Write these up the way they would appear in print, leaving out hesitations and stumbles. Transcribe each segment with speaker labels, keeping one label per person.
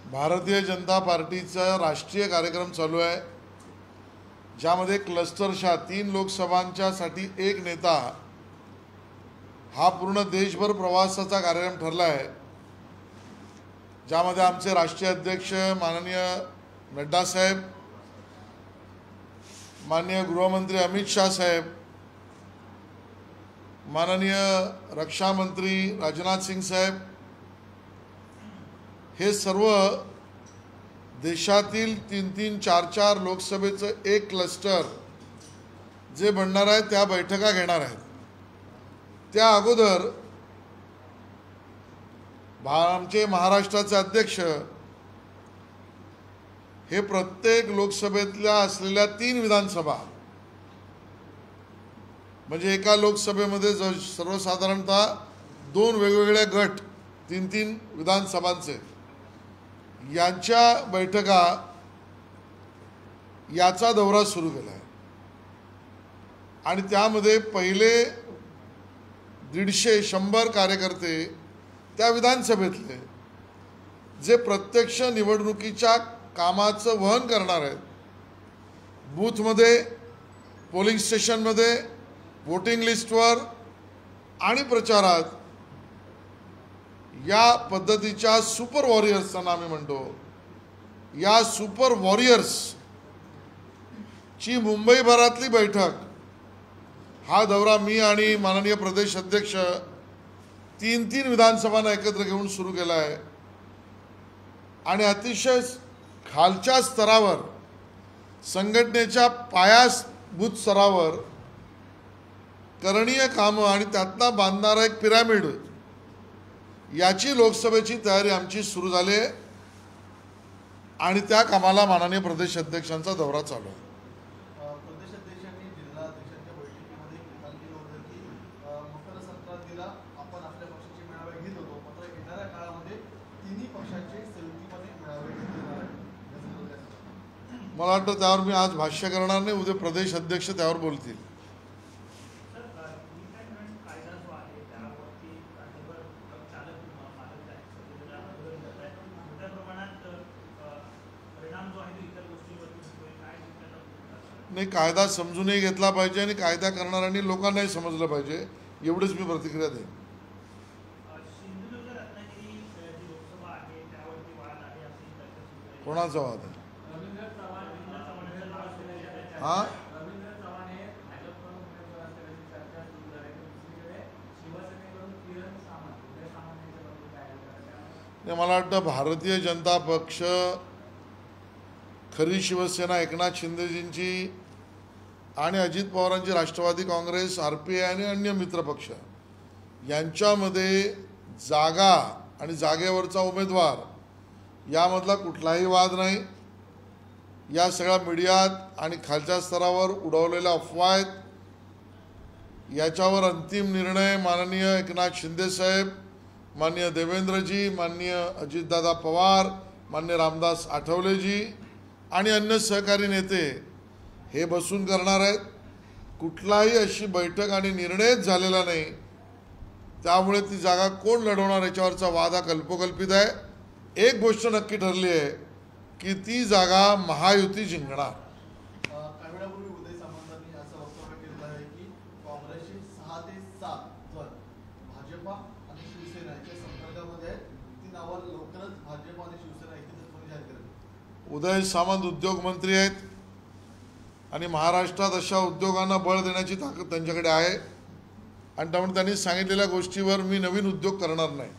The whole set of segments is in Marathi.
Speaker 1: भारतीय जनता पार्टीचा राष्ट्रीय कार्यक्रम चालू आहे, ज्यामध्ये क्लस्टरच्या 3 लोकसभांच्यासाठी एक नेता हा पूर्ण देशभर प्रवासाचा कार्यक्रम ठरला आहे, ज्यामध्ये आमचे राष्ट्रीय अध्यक्ष माननीय नड्डा साहेब, माननीय गृहमंत्री अमित शाह साहेब, माननीय रक्षा मंत्री राजनाथ सिंग साहेब हे सर्व देशातील 3-3, 4-4 लोकसभेचं एक क्लस्टर जे बनणार आहे त्या बैठका घेणार आहेत। त्या अगोदर आमचे महाराष्ट्राचे अध्यक्ष हे प्रत्येक लोकसभेतल्या असलेल्या 3 विधानसभा म्हणजे एका लोकसभेमध्ये सर्वसाधारणतः 2 वेगवेगळे गट 3-3 विधानसभांचे यांच्या बैठका याचा दौरा सुरू केला आहे आणि त्यामध्ये पहिले 150-100 कार्यकर्ते त्या विधानसभेतले जे प्रत्यक्ष निवडणुकीच्या कामाचं वहन करणार आहेत, बूथमध्ये, पोलिंग स्टेशनमध्ये, वोटिंग लिस्टवर आणि प्रचारात, या पद्धतीच्या सुपर वॉरियर्सना आम्ही म्हणतो, या सुपर वॉरियर्सची मुंबईभरातली बैठक हा दौरा मी आणि माननीय प्रदेश अध्यक्ष 3-3 विधानसभांना एकत्र घेऊन सुरू केला आहे आणि अतिशय खालच्या स्तरावर संघटनेच्या पायाभूत स्तरावर करणीय कामं आणि त्यातनं बांधणारा एक पिरामिड याची लोकसभेची तयारी आमची सुरू झाली आहे आणि त्या कामाला माननीय प्रदेश अध्यक्षांचा दौरा चालू आहे।
Speaker 2: प्रदेश अध्यक्षांनी जिल्हा अध्यक्षांच्या बैठकीमध्ये विधान केलं होतं की मकर संक्रांतीला आपण आपल्या पक्षाचे मेळावे घेत होतो, मात्र येणाऱ्या काळामध्ये तिन्ही पक्षांचे संयुक्तीमध्ये मेळावे घेतले जाणार आहेत।
Speaker 1: मला वाटतं त्यावर मी आज भाष्य करणार नाही, उद्या प्रदेश अध्यक्ष त्यावर बोलतील। नाही, कायदा समजूनही घेतला पाहिजे आणि कायदा करणाऱ्यांनी लोकांनाही समजलं पाहिजे, एवढीच मी प्रतिक्रिया देईन। कोणाचा वाद आहे? हा, मला वाटतं भारतीय जनता पक्ष, खरी शिवसेना एकनाथ शिंदेजींची आणि अजित पवारांची राष्ट्रवादी काँग्रेस, RPI आणि अन्य मित्रपक्ष यांच्यामध्ये जागा आणि जागेवरचा उमेदवार यामधला कुठलाही वाद नाही। या सगळ्या मीडियात आणि खालच्या स्तरावर उडवलेल्या अफवा आहेत, याच्यावर अंतिम निर्णय माननीय एकनाथ शिंदे साहेब, माननीय देवेंद्रजी, माननीय अजितदादा पवार, माननीय रामदास आठवलेजी आणि अन्य सहकारी नेते हे बसून करणार आहेत। कुठलाही अशी बैठक आणि निर्णयच झालेला नाही, त्यामुळे ती जागा कोण लढवणार याच्यावरचा वाद हा कल्पोकल्पित आहे। एक गोष्ट नक्की ठरली आहे की ती जागा महायुती जिंकणार।
Speaker 2: काही वेळापूर्वी उदय सामंतांनी असं वक्तव्य केलं आहे की काँग्रेसचे 6 ते 7 जण भाजपा आणि शिवसेना यांच्या संपर्कामध्ये आहेत, ती नावं लवकरच भाजपा आणि शिवसेना एकत्रितपणे जाहीर करेल।
Speaker 1: उदय सामंत उद्योगमंत्री आहेत आणि महाराष्ट्रात अशा उद्योगांना बळ देण्याची ताकद त्यांच्याकडे आहे आणि त्यामुळे त्यांनी सांगितलेल्या गोष्टीवर मी नवीन उद्योग करणार नाही।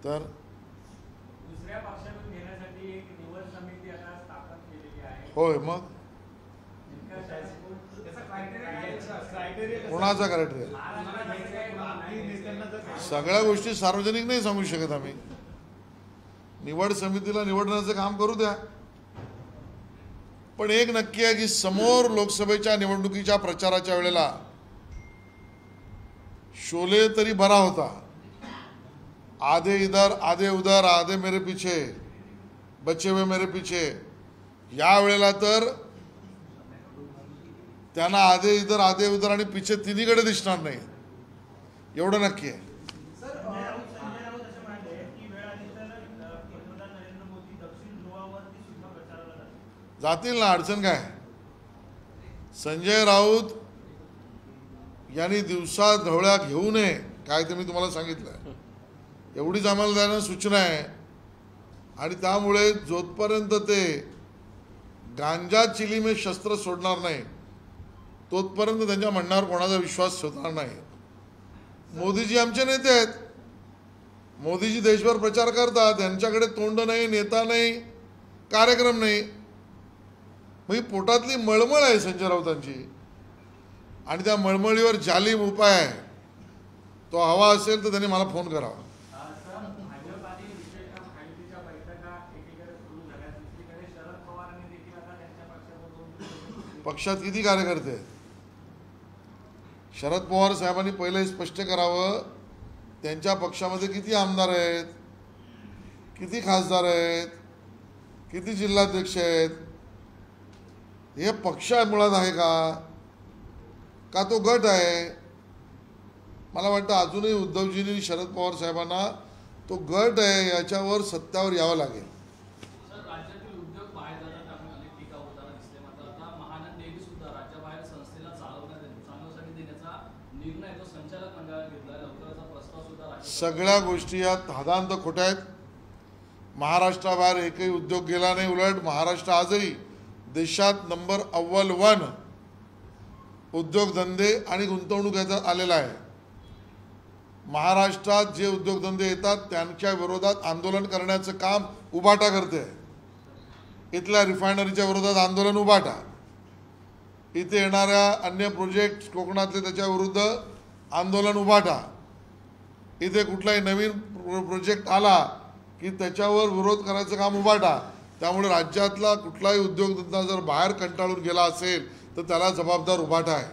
Speaker 1: तर
Speaker 3: दुसऱ्या पक्षातून घेण्यासाठी एक निवड समिती आता स्थापन केलेली आहे।
Speaker 1: होय, मग कोणाचा क्रायटेरिया? सगळ्या गोष्टी सार्वजनिक नाही सांगू शकत आम्ही। निवड समितीला निवडण्याचं काम करू द्या, पण एक नक्की आहे की समोर लोकसभेच्या निवडणुकीच्या प्रचाराच्या वेळेला शोले तरी बरा होता, आधे इधर आधे उधर, आधे मेरे पीछे, बचे हुए मेरे पीछे, या वेळेला तर त्यांना आधे उधर आणि पिछे तिन्हीकडे दिसणार नाही, एवढं नक्की आहे.
Speaker 3: संजय राऊत असे म्हणाले की वेळ आली तर पंतप्रधान नरेंद्र मोदी दक्षिण ध्रुवावरती सुद्धा प्रचाराला जातील.
Speaker 1: जातील ना, अडचण काय. संजय राऊत यांनी दिवसा ढवळ्या घेऊ नये, काय ते मी तुम्हाला सांगितलं, एवढीच आम्हाला त्यांना सूचना आहे. आणि त्यामुळे जोपर्यंत ते गांजा चिली में शस्त्र सोडणार नाही तोपर्यंत त्यांच्या म्हणण्यावर कोणाचा विश्वास ठेवणार नाही. मोदीजी आमचे नेते आहेत, मोदीजी देशभर प्रचार करतात, त्यांच्याकडे तोंड नाही, नेता नाही, कार्यक्रम नाही. मग ही पोटातली मळमळ आहे संजय राऊतांची, आणि त्या मळमळीवर जालिम उपाय आहे. तो हवा असेल तर त्यांनी मला फोन करावा.
Speaker 3: भाजप आणि विशेषतः महायुतीच्या बैठका एकीकडे सुरू झाल्या, दुसरीकडे शरद पवारांनी देखील आता त्यांच्या पक्षावर
Speaker 1: पक्षात किती कार्यकर्ते आहेत? शरद पवार साहेबांनी पहिले स्पष्ट करावं, त्यांच्या पक्षामध्ये किती आमदार आहेत, किती खासदार आहेत, किती जिल्हाध्यक्ष आहेत. हे पक्ष मुळात आहे का तो गट आहे? मला वाटतं अजूनही उद्धवजींनी शरद पवार साहेबांना तो गट आहे याच्यावर सत्यावर यावं लागेल.
Speaker 4: सर, राज्यातील उद्योग बाहेर जातात त्यामुळे अनेक टीका होताना दिसले. मात्र आता महानंद डेअरी सुद्धा राज्याबाहेर संस्थेला चालवण्यासाठी देण्याचा निर्णय तो संचालक मंडळाने घेतला. लवकरचा प्रस्ताव सुद्धा
Speaker 1: सगळ्या गोष्टी यात हादांत खोट्या आहेत. महाराष्ट्राबाहेर एकही उद्योग गेला नाही. उलट महाराष्ट्र आजही देशात नंबर अव्वल 1 उद्योगधंदे आणि गुंतवणूक याच्यात आलेला आहे. महाराष्ट्रात जे उद्योगधंदे येतात त्यांच्या विरोधात आंदोलन करण्याचं काम उभाटा करते. इथल्या रिफायनरीच्या विरोधात आंदोलन उभाटा, इथे येणाऱ्या अन्य प्रोजेक्ट कोकणातले त्याच्या विरुद्ध आंदोलन उभाटा, इथे कुठलाही नवीन प्रोजेक्ट आला की त्याच्यावर विरोध करायचं काम उभाटा. त्यामुळे राज्यातला कुठलाही उद्योगधंदा जर बाहेर कंटाळून गेला असेल तर त्याला जबाबदार उभाटा आहे.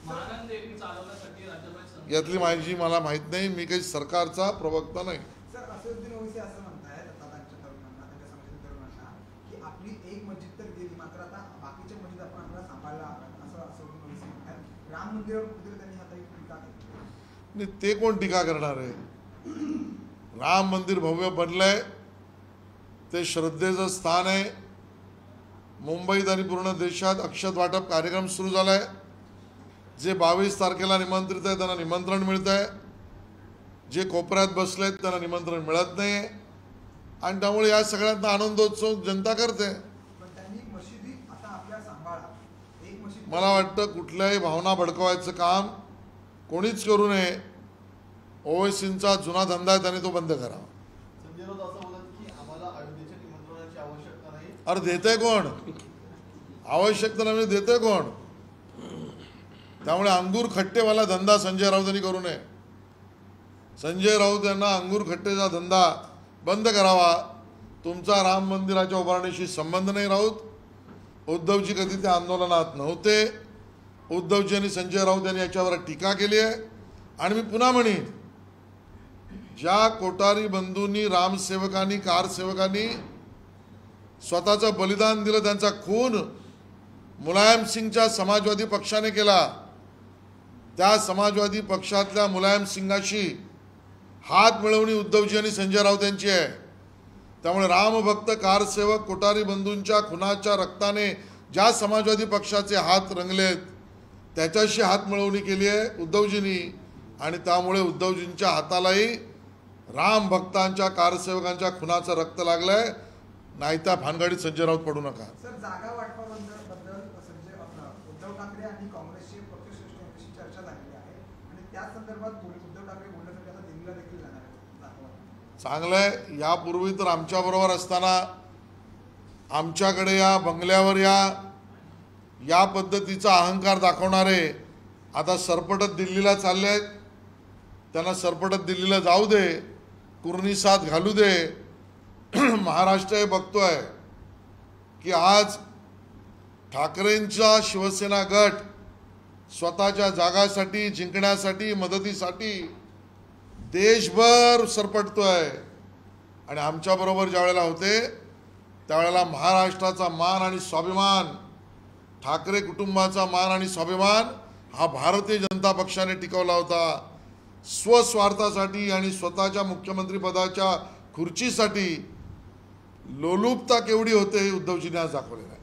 Speaker 4: महानंद डेअरी चालवण्यासाठी राज्याबाहेर
Speaker 1: यातली माहिती मला माहीत नाही, मी काही सरकारचा प्रवक्ता नाही.
Speaker 5: सर, असदुद्दीन ओवैसी असं म्हणतायत आता त्यांच्या तरुणांना, त्यांच्या समाजातील तरुणांना, की आपली एक मस्जिद तर गेली, मात्र आता बाकीच्या मस्जिद आपण आपल्याला सांभाळला हव्यात, असं असदुद्दीन ओवैसी म्हणतात. राम मंदिरावर कुठेतरी त्यांनी आता एक टीका केली.
Speaker 1: आणि ते कोण टीका करणार आहे? राम मंदिर भव्य बनलंय, ते श्रद्धेचं स्थान आहे. मुंबईत आणि पूर्ण देशात अक्षत वाटप कार्यक्रम सुरू झाला आहे. जे 22 तारखेला निमंत्रित आहे त्यांना निमंत्रण मिळत आहे, जे कोपऱ्यात बसलेत त्यांना निमंत्रण मिळत नाही. आणि त्यामुळे या सगळ्यांना आनंदोत्सव जनता करते.
Speaker 5: पण त्यांनी मशिदी आता आपल्या सांभाळा, एक मशीद.
Speaker 1: मला वाटतं कुठल्याही भावना भडकवायचं काम कोणीच करू नये. ओवैसींचा जुना धंदा आहे, त्याने तो बंद करावा.
Speaker 2: संजय राऊत असं बोलत की आम्हाला अयोध्येच्या निमंत्रणाची आवश्यकता नाही.
Speaker 1: अरे देते कोण? आवश्यकता नाही देते कोण? त्यामुळे अंगूर खट्टेवाला धंदा संजय राऊतांनी करू नये. संजय राऊत यांना अंगूर खट्टेचा धंदा बंद करावा. तुमचा राम मंदिराच्या उभारणीशी संबंध नाही. राऊत उद्धवजी कधी त्या आंदोलनात नव्हते. उद्धवजी आणि संजय राऊत यांनी याच्यावर टीका केली आहे. आणि मी पुन्हा म्हणेन, ज्या कोठारी बंधूंनी, रामसेवकांनी, कारसेवकांनी स्वतःचं बलिदान दिलं, त्यांचा खून मुलायम सिंगच्या समाजवादी पक्षाने केला, त्या समाजवादी पक्षातल्या मुलायम सिंगाशी हात मिळवणी उद्धवजी आणि संजय राऊत यांची आहे. त्यामुळे रामभक्त, कारसेवक, कोठारी बंधूंच्या खुनाच्या रक्ताने ज्या समाजवादी पक्षाचे हात रंगलेत त्याच्याशी हात मिळवणी केली आहे उद्धवजींनी. आणि त्यामुळे उद्धवजींच्या हातालाही राम भक्तांच्या, कारसेवकांच्या खुनाचं रक्त लागलंय. नाही त्या भानगडीत संजय राऊत पडू नका.
Speaker 5: सर, जागा वाटपाबद्दल उद्धव ठाकरे आणि काँग्रेसचे पक्षश्रेष्ठ यांच्याशी चर्चा झालेली आहे आणि त्या संदर्भात उद्धव ठाकरे बोलण्यासाठी आता दिल्लीला देखील जाणार आहेत.
Speaker 1: चांगलंय. यापूर्वी तर आमच्याबरोबर असताना आमच्याकडे या, बंगल्यावर या पद्धतीचा अहंकार दाखवणारे आता सरपटत दिल्लीला चालले आहेत. त्यांना सरपटत दिल्लीला जाऊ दे, कुर्निसात घालू दे. महाराष्ट्र हे बघतोय की आज ठाकरेंचा शिवसेना गट स्वतःच्या जागासाठी, जिंकण्यासाठी, मदतीसाठी देशभर सरपटतोय. आणि आमच्याबरोबर ज्या वेळेला होते त्यावेळेला महाराष्ट्राचा मान आणि स्वाभिमान ठाकरे कुटुंबाचा मान आणि स्वाभिमान हा भारतीय जनता पक्षाने टिकवला होता. स्वस्वार्थासाठी आणि स्वतःच्या मुख्यमंत्री पदाच्या खुर्चीसाठी लोलुपता केवढी होते हे उद्धवजींनी आज दाखवलेलं आहे.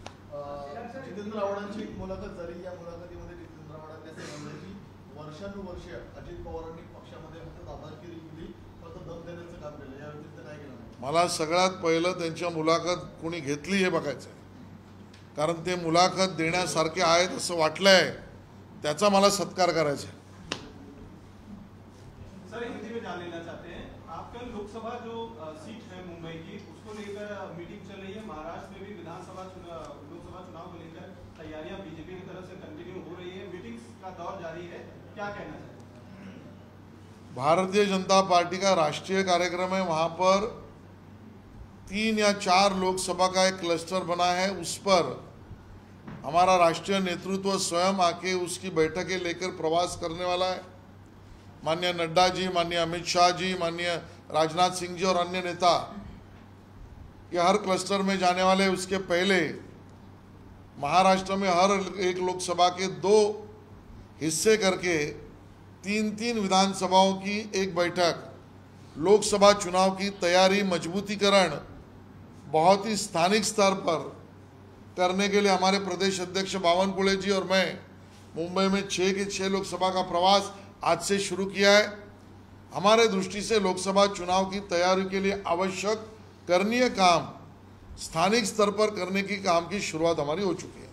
Speaker 2: जितेंद्र आव्हाडांची एक मुलाखत झाली. या मुलाखतीमध्ये जितेंद्र आव्हाडांनी असं म्हणलं की वर्षानुवर्ष अजित पवारांनी पक्षामध्ये फक्त दादागिरी केली, फक्त दम देण्याचं काम केलं. या व्यतिरिक्त काय केलं नाही.
Speaker 1: मला सगळ्यात पहिलं त्यांच्या मुलाखत कोणी घेतली हे बघायचं आहे, कारण ते मुलाखत देण्यासारखे आहेत असं वाटलंय, त्याचा मला सत्कार करायचा आहे.
Speaker 6: सर, हिंदी में जान लेना चाहते हैं, आपका लोकसभा जो सीट है मुंबई की, उसको लेकर मीटिंग चल रही है. महाराष्ट्र में भी लोकसभा चुनाव को लेकर तैयारियां बीजेपी की तरफ से कंटिन्यू हो रही है. मीटिंग्स का दौर जारी है, क्या कहना चाहते हैं?
Speaker 1: भारतीय जनता पार्टी का राष्ट्रीय कार्यक्रम है, वहाँ पर 3 या 4 लोकसभा का एक क्लस्टर बना है. उस पर हमारा राष्ट्रीय नेतृत्व स्वयं आके उसकी बैठकें लेकर प्रवास करने वाला है. माननीय नड्डा जी, माननीय अमित शाह जी, माननीय राजनाथ सिंह जी और अन्य नेता ये हर क्लस्टर में जाने वाले. उसके पहले महाराष्ट्र में हर एक लोकसभा के 2 हिस्से करके 3-3 विधानसभाओं की एक बैठक, लोकसभा चुनाव की तैयारी, मजबूतीकरण बहुत ही स्थानिक स्तर पर करने के लिए हमारे प्रदेश अध्यक्ष बावनकुळे जी और मैं मुंबई में 6 के 6 लोकसभा का प्रवास आज से शुरू किया है. हमारे दृष्टि से लोकसभा चुनाव की तैयारी के लिए आवश्यक करणीय काम स्थानिक स्तर पर करने की काम की शुरुआत हमारी हो चुकी है.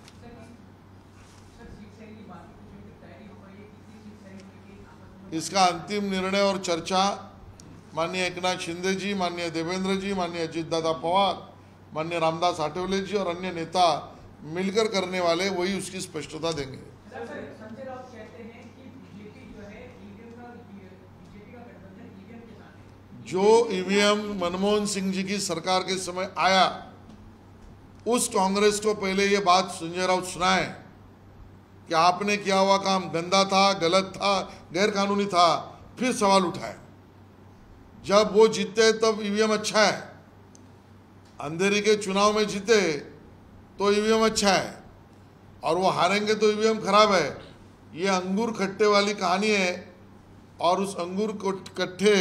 Speaker 1: इसका अंतिम निर्णय और चर्चा माननीय एकनाथ शिंदे जी, माननीय देवेंद्र जी, माननीय अजितदादा पवार, माननीय रामदास आठवले जी और अन्य नेता मिलकर करने वाले, वही उसकी स्पष्टता देंगे.
Speaker 3: संजय राउत कहते हैं कि बीजेपी जो है बीजेपी का गठबंधन ईवीएम के साथ है.
Speaker 1: जो ईवीएम मनमोहन सिंह जी की सरकार के समय आया, उस कांग्रेस को पहले ये बात संजय राउत सुनाए कि आपने किया हुआ काम गंदा था, गलत था, गैर कानूनी था, फिर सवाल उठाए. जब वो जीते तब ईवीएम अच्छा है, अंधेरी के चुनाव में जीते तो ईवीएम अच्छा है, और वो हारेंगे तो ईवीएम खराब है. ये अंगूर खट्टे वाली कहानी है, और उस अंगूर को कट्ठे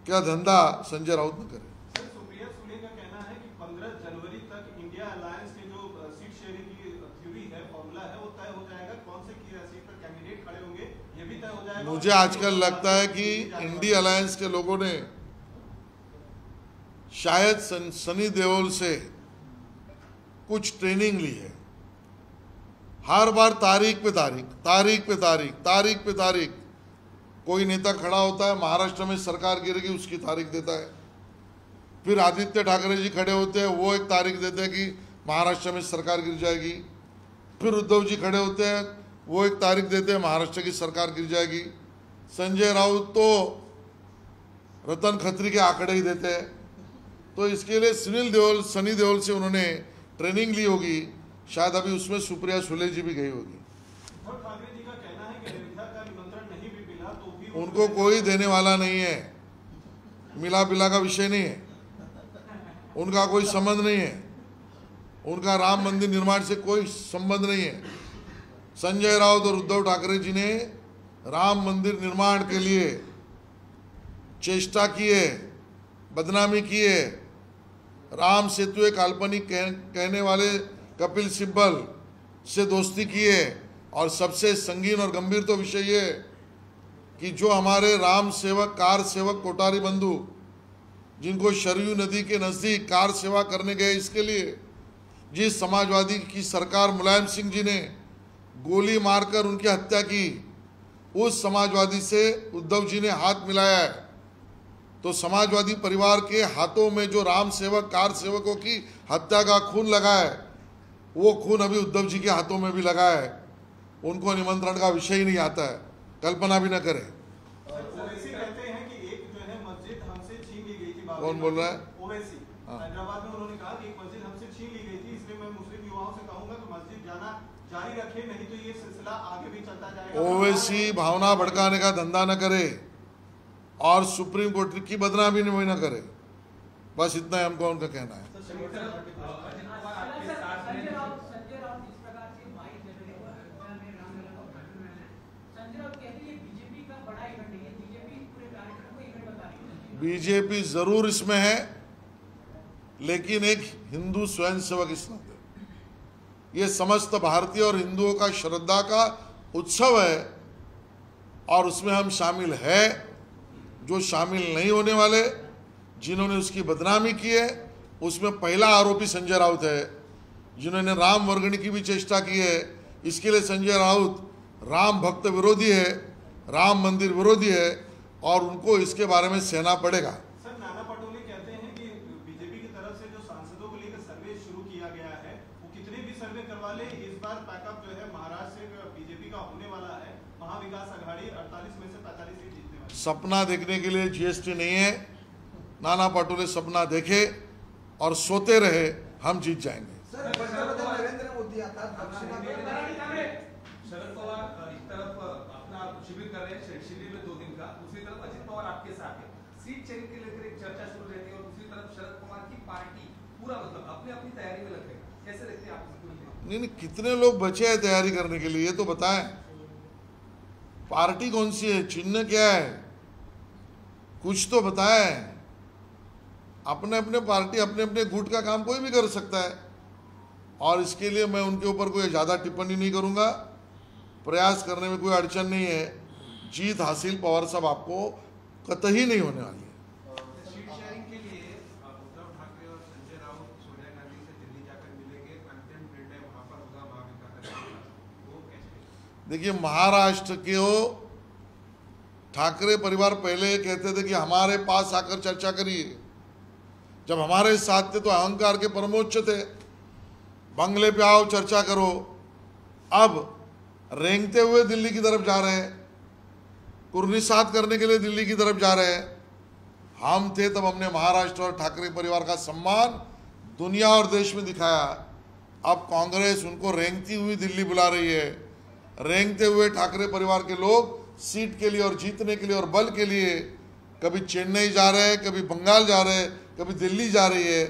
Speaker 1: क्या धंधा संजय राउत न करे.
Speaker 6: सर, सुप्रिया सुले का कहना है कि 15 जनवरी तक इंडिया अलायंस के जो सीट शेयरिंग की थ्योरी है, फॉर्मूला है, वो तय हो जाएगा. कौन से की सीट पर कैंडिडेट खड़े होंगे ये भी तय हो जाएगा.
Speaker 1: मुझे आजकल लगता है कि इंडिया अलायंस के लोगों ने शायद सनी देओल से कुछ ट्रेनिंग ली है. हर बार तारीख पे तारीख कोई नेता खड़ा होता है, महाराष्ट्र में सरकार गिरेगी उसकी तारीख देता है. फिर आदित्य ठाकरे जी खड़े होते हैं, वो एक तारीख देते हैं कि महाराष्ट्र में सरकार गिर जाएगी. फिर उद्धव जी खड़े होते हैं, वो एक तारीख देते हैं महाराष्ट्र की सरकार गिर जाएगी. संजय राउत तो रतन खत्री के आंकड़े ही देते हैं. तो इसके लिए सनी देओल से उन्होंने ट्रेनिंग ली होगी. शायद अभी उसमें सुप्रिया सुले जी भी गई होगी.
Speaker 6: और ठाकरे जी का कहना है कि अयोध्या का निमंत्रण नहीं भी मिला तो भी
Speaker 1: उनको कोई देने वाला नहीं है. मिला बिला का विषय नहीं है, उनका कोई संबंध नहीं है. उनका राम मंदिर निर्माण से कोई संबंध नहीं है. संजय राउत और उद्धव ठाकरे जी ने राम मंदिर निर्माण के लिए चेष्टा की है, बदनामी की है. राम सेतु एक काल्पनिक कहने वाले कपिल सिब्बल से दोस्ती की है. और सबसे संगीन और गंभीर तो विषय ये कि जो हमारे राम सेवक, कार सेवक कोठारी बंधु, जिनको शरयू नदी के नज़दीक कार सेवा करने गए, इसके लिए जिस समाजवादी की सरकार मुलायम सिंह जी ने गोली मारकर उनकी हत्या की, उस समाजवादी से उद्धव जी ने हाथ मिलाया है. तो समाजवादी परिवार के हाथों में जो राम सेवक, कार सेवकों की हत्या का खून लगा है, वो खून अभी उद्धव जी के हाथों में भी लगा है. उनको निमंत्रण का विषय ही नहीं आता है, कल्पना भी न करें.
Speaker 6: ओवैसी कहते हैं कि एक जो है मस्जिद हमसे छीन ली गई थी.
Speaker 1: कौन बोल रहा है?
Speaker 6: ओवैसी हैदराबाद में उन्होंने कहा कि एक मस्जिद हमसे छीन ली गई थी, इसलिए मैं मुस्लिम युवाओं से कहूंगा कि मस्जिद जाना जारी रखें, नहीं तो ये सिलसिला आगे भी चलता जाएगा.
Speaker 1: ओवैसी भावना भड़काने का धंधा न करे और सुप्रीम कोर्ट की बदनामी न करे. बस इतना ही हमको उनका कहना है.
Speaker 2: तर शेवटचा
Speaker 3: संजय राउत
Speaker 1: बीजेपी जरूर इसमें है, लेकिन एक हिंदू स्वयंसेवक इस नाते ये समस्त भारतीय और हिंदुओं का श्रद्धा का उत्सव है और उसमें हम शामिल है। जो शामिल नहीं होने वाले, जिन्होंने उसकी बदनामी की है, उसमें पहला आरोपी संजय राउत है, जिन्होंने राम वर्गणी की भी चेष्टा की है। इसके लिए संजय राउत राम भक्त विरोधी है, राम मंदिर विरोधी है और उनको इसके बारे में सहना पड़ेगा।
Speaker 6: सर, नाना पटोले कहते हैं कि बीजेपी की तरफ से जो सांसदों को लेकर सर्वे शुरू किया गया है, वो कितने भी सर्वे करवा ले, इस बार पैकअप जो है महाराष्ट्र से बीजेपी का होने वाला है। महाविकास आघाड़ी 48 में से 45 सीट जीतने वाली।
Speaker 1: सपना देखने के लिए जीएसटी नहीं है। नाना पटोले सपना देखे और सोते रहे, हम जीत जाएंगे।
Speaker 5: सर, पंतप्रधान नरेंद्र मोदी आता
Speaker 7: शरद पवार एक तरफ अपना शिविर कर रहे हैं, शिविर में 2 दिन का, दूसरी तरफ अजित पवार आपके साथ है। सीट शेयरिंग के लेकर एक चर्चा शुरू रहती है और दूसरी तरफ शरद पवार की पार्टी पूरा मतलब अपनी अपनी तैयारी में लगे। कैसे देखते हैं आप?
Speaker 1: नहीं, कितने लोग बचे हैं तैयारी करने के लिए, ये तो बताएं। पार्टी कौन सी है, चिन्ह क्या है, कुछ तो बताएं। अपने अपने पार्टी, अपने अपने गुट का काम कोई भी कर सकता है और इसके लिए मैं उनके ऊपर कोई ज़्यादा टिप्पणी नहीं करूंगा। प्रयास करने में कोई अड़चन नहीं है। जीत हासिल पवार साहब आपको कतई नहीं होने वाली है।
Speaker 7: सीट शेयरिंग के लिए उद्धव ठाकरे और संजय राउत सोनिया गांधी से दिल्ली जाकर मिलेंगे, अंतिम निर्णय वहां पर होगा महाविकास आघाड़ी का, वो कैसे?
Speaker 1: देखिए, महाराष्ट्र के ठाकरे परिवार पहले कहते थे कि हमारे पास आकर चर्चा करिए। जब हमारे साथ थे तो अहंकार के परमोच्च थे, बंगले पे आओ चर्चा करो। अब रेंगते हुए दिल्ली की तरफ जा रहे हैं, कुर्निसात करने के लिए दिल्ली की तरफ जा रहे हैं। हम थे तब हमने महाराष्ट्र और ठाकरे परिवार का सम्मान दुनिया और देश में दिखाया। अब कांग्रेस उनको रेंगती हुई दिल्ली बुला रही है। रेंगते हुए ठाकरे परिवार के लोग सीट के लिए और जीतने के लिए और बल के लिए कभी चेन्नई जा रहे हैं, कभी बंगाल जा रहे हैं, कभी दिल्ली जा रही है।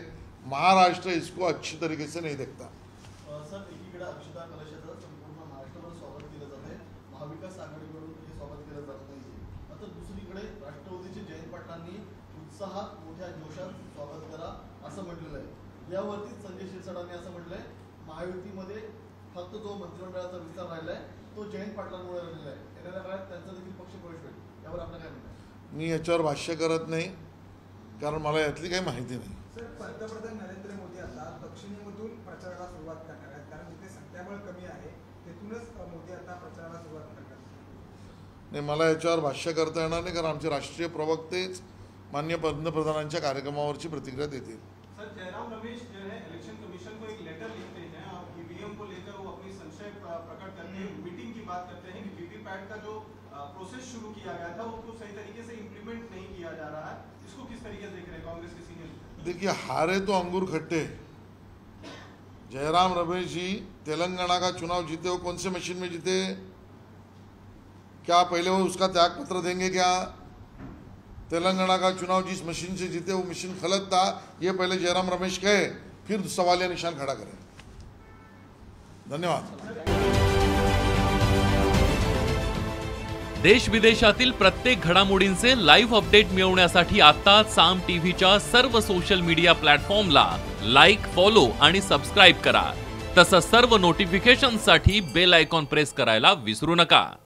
Speaker 1: महाराष्ट्र इसको अच्छी तरीके से नहीं देखता।
Speaker 2: सर, एकीकडे अक्षता कलशाचं संपूर्ण महाराष्ट्रभर स्वागत केलं जात आहे, महाविकास आघाडीकडून हे स्वागत केलं जात नाहीये. आता दुसरीकडे राष्ट्रवादीचे जयंत पाटलांनी उत्साहात मोठ्या जोशात स्वागत करा असं म्हटलेलं आहे. यावरती संजय शिरसाटांनी असं म्हटलंय, महायुतीमध्ये फक्त जो मंत्रिमंडळाचा विस्तार राहिलाय तो जयंत पाटलांमुळे राहिलेला आहे. येणाऱ्या काळात त्यांचा देखील पक्ष प्रवेश होईल. यावर आपलं काय म्हणणं आहे?
Speaker 1: मी याच्यावर भाष्य करत नाही, कारण मला यातली काही माहिती नाही.
Speaker 5: सर, पंतप्रधान नरेंद्र मोदी आता दक्षिणेमधून प्रचाराला सुरुवात करणार आहेत, कारण जिथे संख्याबळ कमी आहे तेथूनच मोदी आता प्रचाराला सुरुवात करणार आहेत.
Speaker 1: नाही, मला याच्यावर भाष्य करता येणार नाही, कारण आमचे राष्ट्रीय प्रवक्तेच माननीय पंतप्रधानांच्या कार्यक्रमावरची प्रतिक्रिया देतील.
Speaker 6: सर, जयराम रमेश जो है इलेक्शन कमीशन को एक लेटर लिखते हैं और ईवीएम को लेकर वो अपनी संशय प्रकट करते हैं, मीटिंग की बात करते हैं कि वीवीपैट का जो प्रोसेस शुरू किया गया था उसको सही तरीके से इम्प्लीमेंट नहीं किया जा रहा है। इसको किस तरीके से देख रहे हैं कांग्रेस के सीनियर?
Speaker 1: देखिए, हारे तो अंगूर खट्टे। जयराम रमेश जी तेलंगाना का चुनाव जीते, वो कौन से मशीन में जीते? क्या पहले वो उसका त्याग पत्र देंगे क्या? तेलंगाना का चुनाव जिस मशीन से जीते वो मशीन गलत था, ये पहले जयराम रमेश कहे, फिर सवालिया निशान खड़ा करें। धन्यवाद।
Speaker 8: देश विदेशातील प्रत्येक घडामोडींचे लाईव्ह अपडेट मिळवण्यासाठी आता साम टीव्हीच्या सर्व सोशल मीडिया प्लॅटफॉर्मला लाईक, फॉलो आणि सबस्क्राईब करा. तसंच सर्व नोटिफिकेशनसाठी बेल आयकॉन प्रेस करायला विसरू नका.